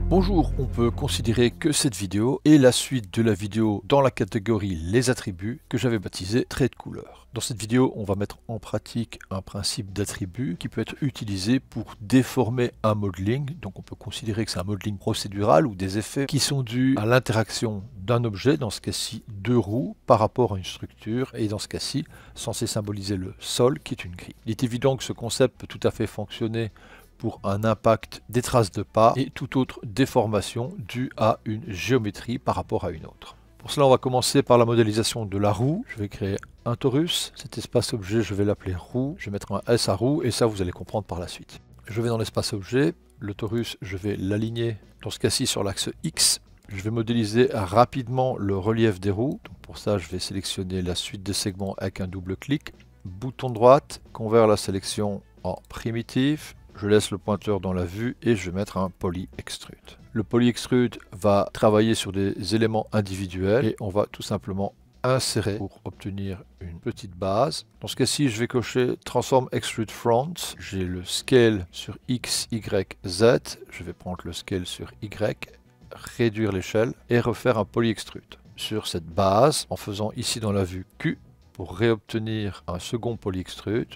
Bonjour, on peut considérer que cette vidéo est la suite de la vidéo dans la catégorie les attributs que j'avais baptisé trait de couleur. Dans cette vidéo, on va mettre en pratique un principe d'attribut qui peut être utilisé pour déformer un modeling. Donc on peut considérer que c'est un modeling procédural ou des effets qui sont dus à l'interaction d'un objet, dans ce cas-ci deux roues, par rapport à une structure, et dans ce cas-ci censé symboliser le sol qui est une grille. Il est évident que ce concept peut tout à fait fonctionner pour un impact des traces de pas et toute autre déformation due à une géométrie par rapport à une autre. Pour cela, on va commencer par la modélisation de la roue. Je vais créer un torus. Cet espace objet, je vais l'appeler roue. Je vais mettre un S à roue et ça, vous allez comprendre par la suite. Je vais dans l'espace objet. Le torus, je vais l'aligner, dans ce cas-ci, sur l'axe X. Je vais modéliser rapidement le relief des roues. Donc pour ça, je vais sélectionner la suite des segments avec un double clic. Bouton droite, convert la sélection en primitive. Je laisse le pointeur dans la vue et je vais mettre un poly extrude. Le poly extrude va travailler sur des éléments individuels et on va tout simplement insérer pour obtenir une petite base. Dans ce cas-ci, je vais cocher Transform Extrude Front. J'ai le scale sur X, Y, Z. Je vais prendre le scale sur Y, réduire l'échelle et refaire un poly extrude sur cette base en faisant ici dans la vue Q pour réobtenir un second poly extrude.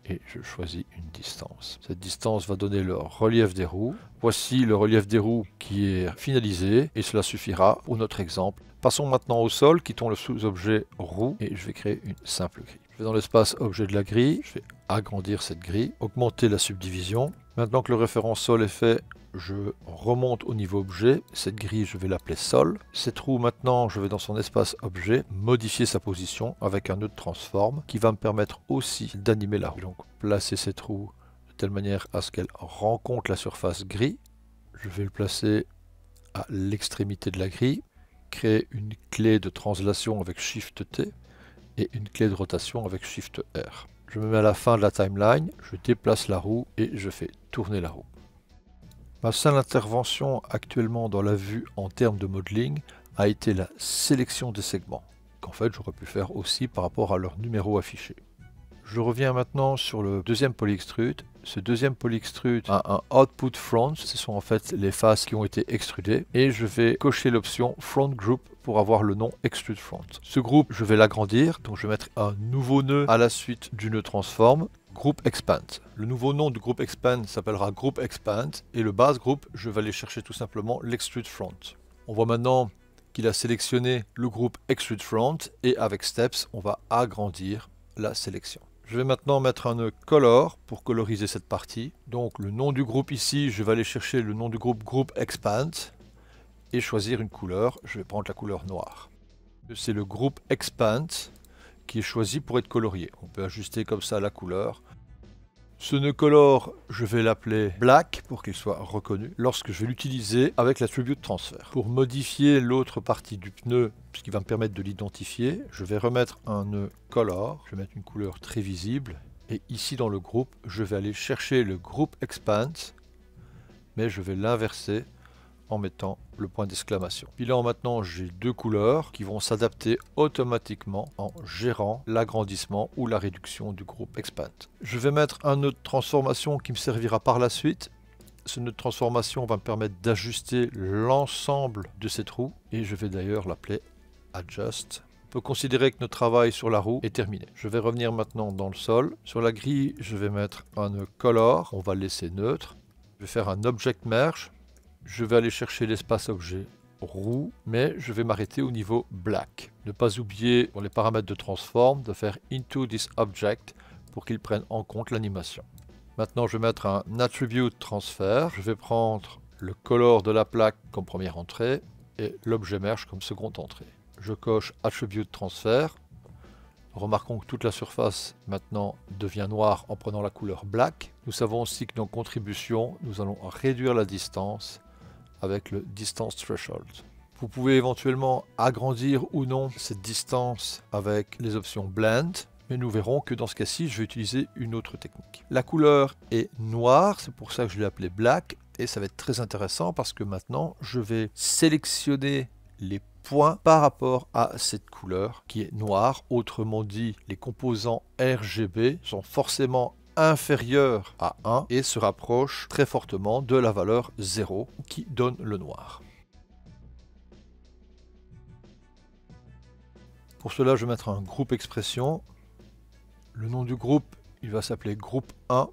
Et je choisis une distance. Cette distance va donner le relief des roues. Voici le relief des roues qui est finalisé et cela suffira pour notre exemple. Passons maintenant au sol, quittons le sous-objet roue et je vais créer une simple grille. Je vais dans l'espace objet de la grille, je vais agrandir cette grille, augmenter la subdivision. Maintenant que le référent sol est fait, je remonte au niveau objet. Cette grille, je vais l'appeler sol. Cette roue, maintenant, je vais dans son espace objet, modifier sa position avec un nœud de transform qui va me permettre aussi d'animer la roue. Donc, placer cette roue de telle manière à ce qu'elle rencontre la surface gris. Je vais le placer à l'extrémité de la grille. Créer une clé de translation avec Shift T et une clé de rotation avec Shift R. Je me mets à la fin de la timeline, je déplace la roue et je fais tourner la roue. Ma seule intervention actuellement dans la vue en termes de modeling a été la sélection des segments, qu'en fait j'aurais pu faire aussi par rapport à leur numéro affiché. Je reviens maintenant sur le deuxième poly extrude. Ce deuxième poly extrude a un output front, ce sont en fait les faces qui ont été extrudées, et je vais cocher l'option front group pour avoir le nom extrude front. Ce groupe, je vais l'agrandir, donc je vais mettre un nouveau nœud à la suite du nœud transform. Group Expand. Le nouveau nom du groupe Expand s'appellera Group Expand et le base groupe, je vais aller chercher tout simplement l'Extrude Front. On voit maintenant qu'il a sélectionné le groupe Extrude Front et avec Steps, on va agrandir la sélection. Je vais maintenant mettre un nœud Color pour coloriser cette partie. Donc le nom du groupe ici, je vais aller chercher le nom du groupe Group Expand et choisir une couleur. Je vais prendre la couleur noire. C'est le groupe Expand qui est choisi pour être colorié. On peut ajuster comme ça la couleur. Ce nœud color, je vais l'appeler black pour qu'il soit reconnu lorsque je vais l'utiliser avec l'attribute transfert. Pour modifier l'autre partie du pneu, ce qui va me permettre de l'identifier, je vais remettre un nœud color, je vais mettre une couleur très visible et ici dans le groupe, je vais aller chercher le groupe expand, mais je vais l'inverser en mettant le point d'exclamation. Puis là maintenant j'ai deux couleurs qui vont s'adapter automatiquement en gérant l'agrandissement ou la réduction du groupe expand. Je vais mettre un nœud de transformation qui me servira par la suite. Ce nœud de transformation va me permettre d'ajuster l'ensemble de cette roue et je vais d'ailleurs l'appeler adjust. On peut considérer que notre travail sur la roue est terminé. Je vais revenir maintenant dans le sol. Sur la grille, je vais mettre un nœud color, on va le laisser neutre. Je vais faire un object merge. Je vais aller chercher l'espace objet roue, mais je vais m'arrêter au niveau black. Ne pas oublier pour les paramètres de transform de faire into this object pour qu'il prenne en compte l'animation. Maintenant je vais mettre un attribute transfer. Je vais prendre le color de la plaque comme première entrée et l'objet merge comme seconde entrée. Je coche attribute transfer. Remarquons que toute la surface maintenant devient noire en prenant la couleur black. Nous savons aussi que dans contribution, nous allons réduire la distance avec le distance threshold. Vous pouvez éventuellement agrandir ou non cette distance avec les options blend, mais nous verrons que dans ce cas-ci, je vais utiliser une autre technique. La couleur est noire, c'est pour ça que je l'ai appelé black, et ça va être très intéressant parce que maintenant, je vais sélectionner les points par rapport à cette couleur qui est noire. Autrement dit, les composants RGB sont forcément inférieure à 1 et se rapproche très fortement de la valeur 0 qui donne le noir. Pour cela, je vais mettre un groupe expression. Le nom du groupe, il va s'appeler groupe 1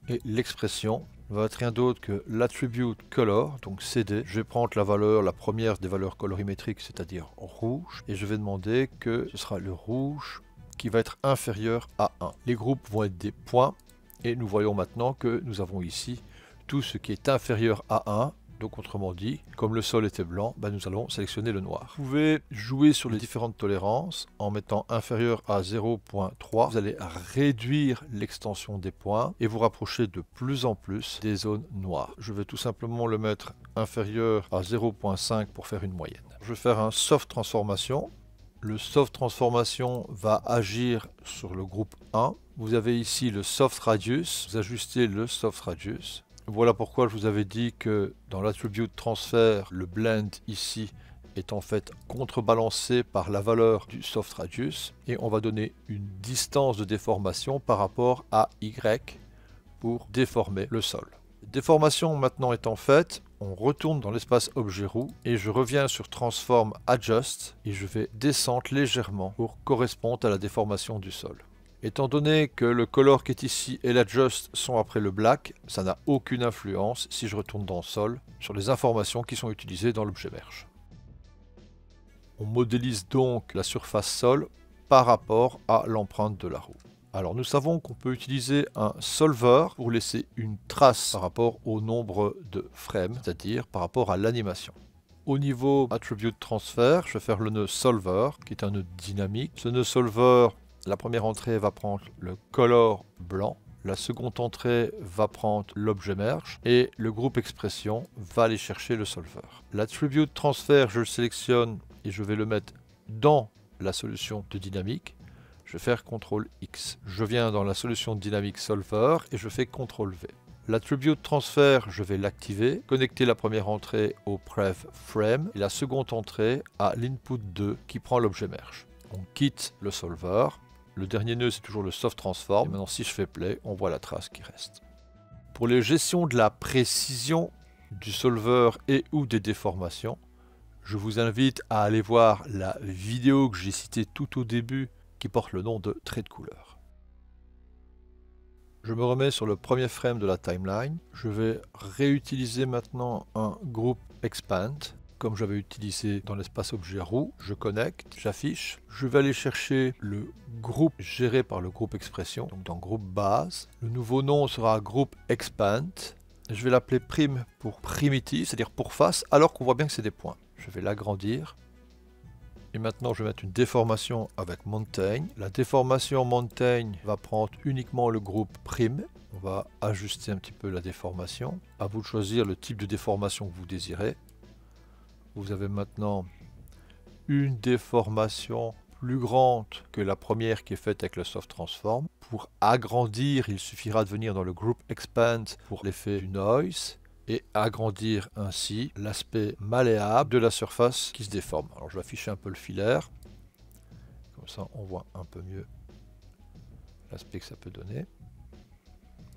et l'expression va être rien d'autre que l'attribute color, donc CD. Je vais prendre la valeur, la première des valeurs colorimétriques, c'est-à-dire rouge, et je vais demander que ce sera le rouge qui va être inférieur à 1. Les groupes vont être des points, et nous voyons maintenant que nous avons ici tout ce qui est inférieur à 1. Donc autrement dit, comme le sol était blanc, nous allons sélectionner le noir. Vous pouvez jouer sur les différentes tolérances en mettant inférieur à 0.3. Vous allez réduire l'extension des points et vous rapprocher de plus en plus des zones noires. Je vais tout simplement le mettre inférieur à 0.5 pour faire une moyenne. Je vais faire un soft transformation. Le soft transformation va agir sur le groupe 1. Vous avez ici le soft radius. Vous ajustez le soft radius. Voilà pourquoi je vous avais dit que dans l'attribute transfert, le blend ici est en fait contrebalancé par la valeur du soft radius et on va donner une distance de déformation par rapport à Y pour déformer le sol. Déformation maintenant étant faite, on retourne dans l'espace objet roue et je reviens sur Transform Adjust et je vais descendre légèrement pour correspondre à la déformation du sol. Étant donné que le color qui est ici et l'adjust sont après le black, ça n'a aucune influence si je retourne dans sol sur les informations qui sont utilisées dans l'objet merge. On modélise donc la surface sol par rapport à l'empreinte de la roue. Alors nous savons qu'on peut utiliser un solver pour laisser une trace par rapport au nombre de frames, c'est-à-dire par rapport à l'animation. Au niveau attribute transfer, je vais faire le nœud solver qui est un nœud dynamique. Ce nœud solver, la première entrée va prendre le color blanc, la seconde entrée va prendre l'objet merge et le groupe expression va aller chercher le solver. L'attribute transfert, je le sélectionne et je vais le mettre dans la solution de dynamique. Je vais faire CTRL X. Je viens dans la solution de dynamique solver et je fais CTRL V. L'attribute transfert, je vais l'activer, connecter la première entrée au prev frame et la seconde entrée à l'input 2 qui prend l'objet merge. On quitte le solver. Le dernier nœud, c'est toujours le soft transform. Et maintenant, si je fais play, on voit la trace qui reste. Pour les gestions de la précision du solver et ou des déformations, je vous invite à aller voir la vidéo que j'ai citée tout au début qui porte le nom de trait de couleur. Je me remets sur le premier frame de la timeline. Je vais réutiliser maintenant un groupe expand. Comme j'avais utilisé dans l'espace objet roue, je connecte, j'affiche. Je vais aller chercher le groupe géré par le groupe expression, donc dans groupe base. Le nouveau nom sera groupe expand. Je vais l'appeler prime pour primitive, c'est-à-dire pour face, alors qu'on voit bien que c'est des points. Je vais l'agrandir. Et maintenant, je vais mettre une déformation avec mountain. La déformation mountain va prendre uniquement le groupe prime. On va ajuster un petit peu la déformation. À vous de choisir le type de déformation que vous désirez. Vous avez maintenant une déformation plus grande que la première qui est faite avec le soft transform. Pour agrandir, il suffira de venir dans le group expand pour l'effet du noise et agrandir ainsi l'aspect malléable de la surface qui se déforme. Alors je vais afficher un peu le filaire, comme ça on voit un peu mieux l'aspect que ça peut donner.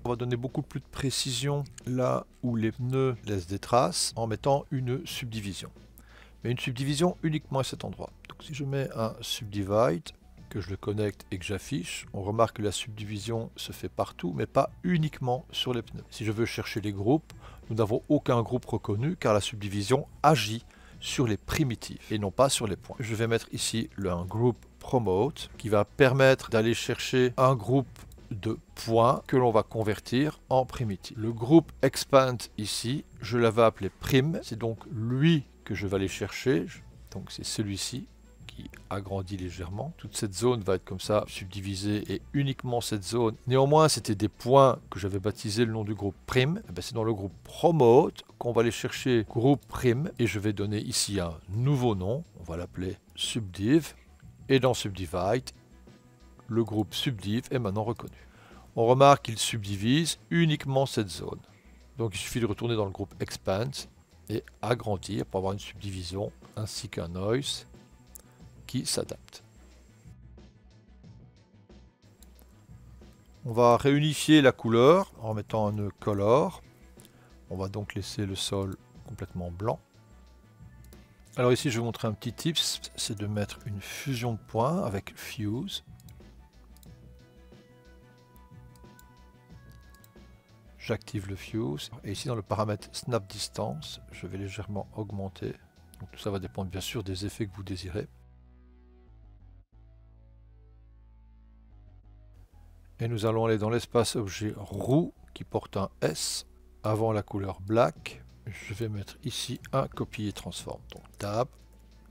On va donner beaucoup plus de précision là où les pneus laissent des traces en mettant une subdivision. Mais une subdivision uniquement à cet endroit. Donc si je mets un subdivide, que je le connecte et que j'affiche, on remarque que la subdivision se fait partout, mais pas uniquement sur les pneus. Si je veux chercher les groupes, nous n'avons aucun groupe reconnu car la subdivision agit sur les primitives et non pas sur les points. Je vais mettre ici un group promote qui va permettre d'aller chercher un groupe de points que l'on va convertir en primitive. Le groupe expand ici, je l'avais appelé prime, c'est donc lui que je vais aller chercher, donc c'est celui-ci qui agrandit légèrement. Toute cette zone va être comme ça subdivisée et uniquement cette zone. Néanmoins, c'était des points que j'avais baptisé le nom du groupe prime. C'est dans le groupe promote qu'on va aller chercher groupe prime et je vais donner ici un nouveau nom. On va l'appeler subdiv et dans subdivide, le groupe subdiv est maintenant reconnu. On remarque qu'il subdivise uniquement cette zone. Donc il suffit de retourner dans le groupe expand et agrandir pour avoir une subdivision ainsi qu'un noise qui s'adapte. On va réunifier la couleur en mettant un nœud color. On va donc laisser le sol complètement blanc. Alors ici je vais vous montrer un petit tips, c'est de mettre une fusion de points avec Fuse. J'active le Fuse et ici dans le paramètre Snap Distance, je vais légèrement augmenter. Donc tout ça va dépendre bien sûr des effets que vous désirez. Et nous allons aller dans l'espace objet roue qui porte un S avant la couleur black. Je vais mettre ici un copy et transform. Donc tab,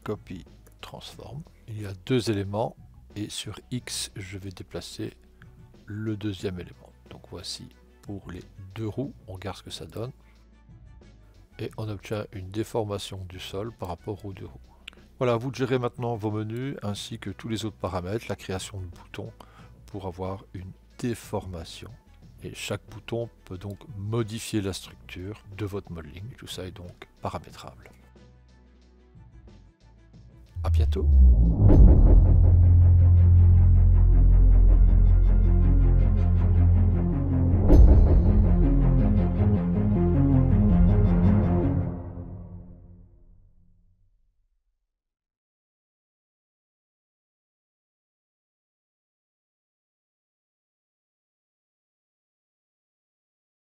copy, transform. Il y a deux éléments et sur X je vais déplacer le deuxième élément. Donc voici pour les deux roues, on regarde ce que ça donne. Et on obtient une déformation du sol par rapport aux deux roues. Voilà, vous gérez maintenant vos menus ainsi que tous les autres paramètres, la création de boutons pour avoir une déformation. Et chaque bouton peut donc modifier la structure de votre modeling. Tout ça est donc paramétrable. À bientôt!